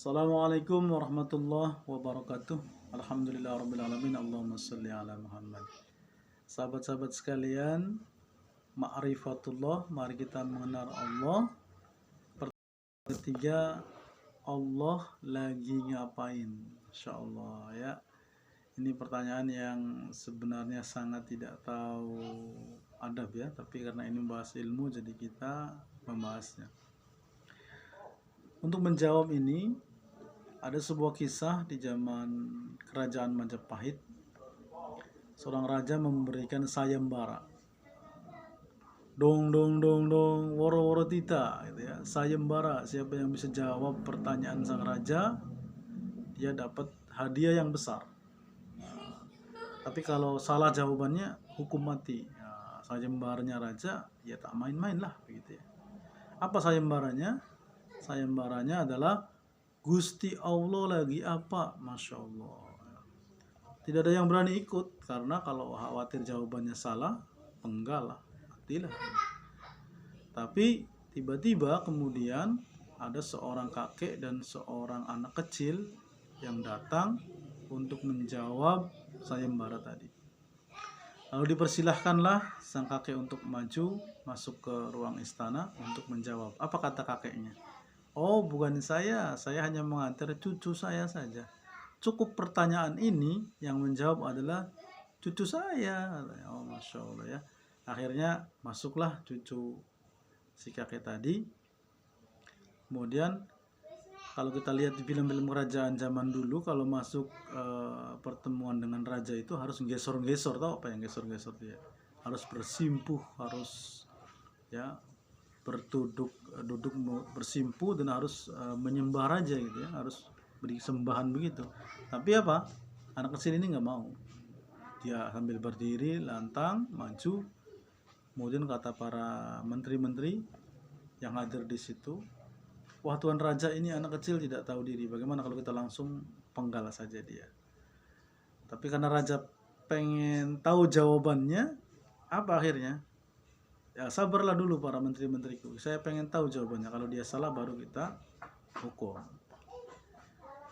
Assalamualaikum warahmatullahi wabarakatuh. Alhamdulillahirrabbilalamin. Allahumma salli ala Muhammad. Sahabat-sahabat sekalian, ma'rifatullah, mari kita mengenal Allah. Ketiga, Allah lagi ngapain? Insyaallah ya. Ini pertanyaan yang sebenarnya sangat tidak tahu adab ya, tapi karena ini membahas ilmu jadi kita membahasnya. Untuk menjawab ini, ada sebuah kisah di zaman kerajaan Majapahit. Seorang raja memberikan sayembara. Dong dong dong dong, woro woro tita, gitu ya. Sayembara, siapa yang bisa jawab pertanyaan sang raja, dia dapat hadiah yang besar. Tapi kalau salah jawabannya, hukum mati. Ya, sayembaranya raja, ya tak main-main lah, begitu ya. Apa sayembaranya? Sayembaranya adalah Gusti Allah lagi apa? Masya Allah. Tidak ada yang berani ikut, karena kalau khawatir jawabannya salah, penggal lah, matilah. Tapi tiba-tiba kemudian ada seorang kakek dan seorang anak kecil yang datang untuk menjawab sayembara tadi. Lalu dipersilahkanlah sang kakek untuk maju masuk ke ruang istana untuk menjawab. Apa kata kakeknya? Oh, bukan saya hanya mengantar cucu saya saja. Cukup pertanyaan ini yang menjawab adalah cucu saya. Oh, Masya Allah ya. Akhirnya masuklah cucu si kakek tadi. Kemudian kalau kita lihat di film-film kerajaan zaman dulu, kalau masuk pertemuan dengan raja itu harus gesor-gesor. Tahu apa yang gesor-gesor dia? Harus bersimpuh, harus ya duduk bersimpuh dan harus menyembah raja gitu ya, harus beri sembahan begitu. Tapi apa, anak kecil ini nggak mau, dia sambil berdiri lantang maju. Kemudian kata para menteri-menteri yang hadir di situ, wah tuan raja, ini anak kecil tidak tahu diri, bagaimana kalau kita langsung penggal saja dia. Tapi karena raja pengen tahu jawabannya, apa akhirnya? Ya sabarlah dulu para menteri-menteriku, saya pengen tahu jawabannya, kalau dia salah baru kita hukum.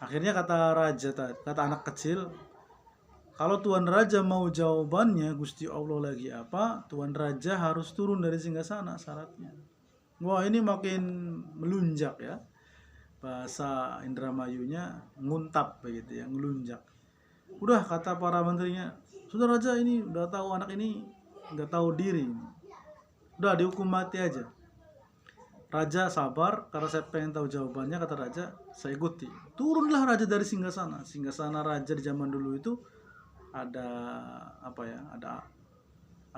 Akhirnya kata raja, kata anak kecil, kalau tuan raja mau jawabannya Gusti Allah lagi apa, tuan raja harus turun dari singgasana syaratnya. Wah, ini makin melunjak ya, bahasa Indramayunya nguntap begitu ya, ngelunjak. Udah kata para menterinya, sudah raja ini udah tahu anak ini nggak tahu diri, udah dihukum mati aja. Raja sabar, karena saya pengen tahu jawabannya, kata raja, saya ikuti. Turunlah raja dari singgasana. Singgasana raja di zaman dulu itu ada apa ya?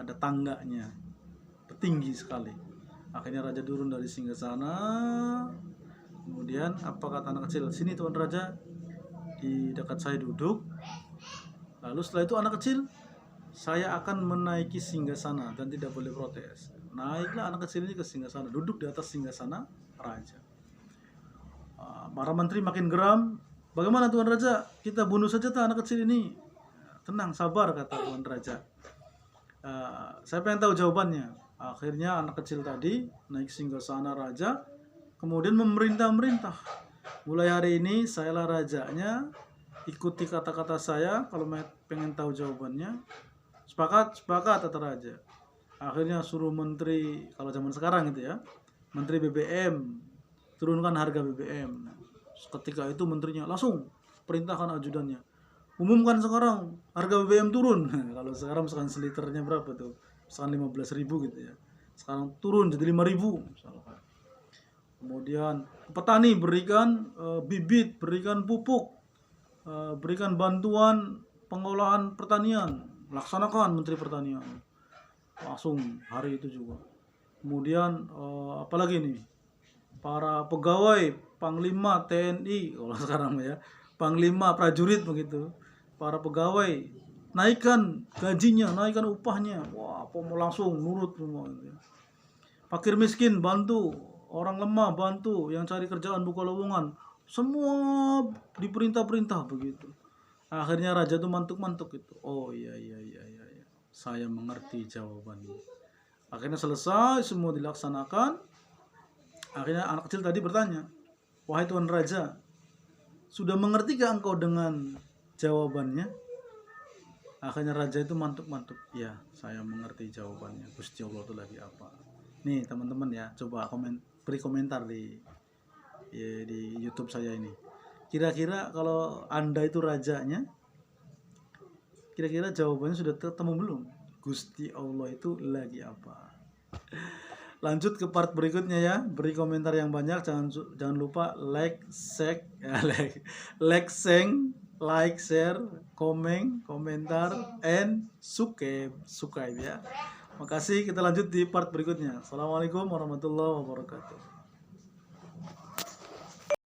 Ada tangganya, tinggi sekali. Akhirnya raja turun dari singgasana. Kemudian apa kata anak kecil? Sini tuan raja, di dekat saya duduk. Lalu setelah itu anak kecil, saya akan menaiki singgasana dan tidak boleh protes. Naiklah anak kecil ini ke singgasana, duduk di atas singgasana raja. Para menteri makin geram. Bagaimana tuan raja? Kita bunuh saja anak kecil ini. Tenang, sabar, kata tuan raja. Saya pengen tahu jawabannya. Akhirnya anak kecil tadi naik singgasana raja, kemudian memerintah. Mulai hari ini sayalah rajanya. Ikuti kata-kata saya kalau pengen tahu jawabannya. Sepakat, kata raja. Akhirnya suruh menteri, kalau zaman sekarang gitu ya, menteri BBM, turunkan harga BBM. Ketika itu menterinya langsung perintahkan ajudannya, umumkan sekarang harga BBM turun. Kalau sekarang misalkan seliternya berapa tuh, misalkan 15.000 gitu ya, sekarang turun jadi 5.000 misalkan. Kemudian petani berikan bibit, berikan pupuk, berikan bantuan pengolahan pertanian, laksanakan menteri pertanian. Langsung hari itu juga. Kemudian apalagi nih, para pegawai, panglima TNI kalau sekarang ya, panglima prajurit begitu, para pegawai naikkan gajinya, naikkan upahnya. Wah, apa mau langsung nurut semua gitu ya. Fakir miskin bantu, orang lemah bantu, yang cari kerjaan buka lowongan, semua diperintah-perintah begitu. Akhirnya raja tuh mantuk-mantuk itu. Oh iya, saya mengerti jawabannya. Akhirnya selesai, semua dilaksanakan. Akhirnya anak kecil tadi bertanya, wahai tuan raja, Sudah mengertikah engkau dengan jawabannya? Akhirnya raja itu mantuk-mantuk. Ya, saya mengerti jawabannya. Gusti Allah itu lagi apa? Nih teman-teman ya, coba beri komentar di YouTube saya ini. Kira-kira kalau Anda itu rajanya, kira-kira jawabannya sudah ketemu belum? Gusti Allah itu lagi apa? Lanjut ke part berikutnya ya. Beri komentar yang banyak. Jangan lupa like, share, komen, komentar, and subscribe ya. Makasih. Kita lanjut di part berikutnya. Assalamualaikum warahmatullahi wabarakatuh.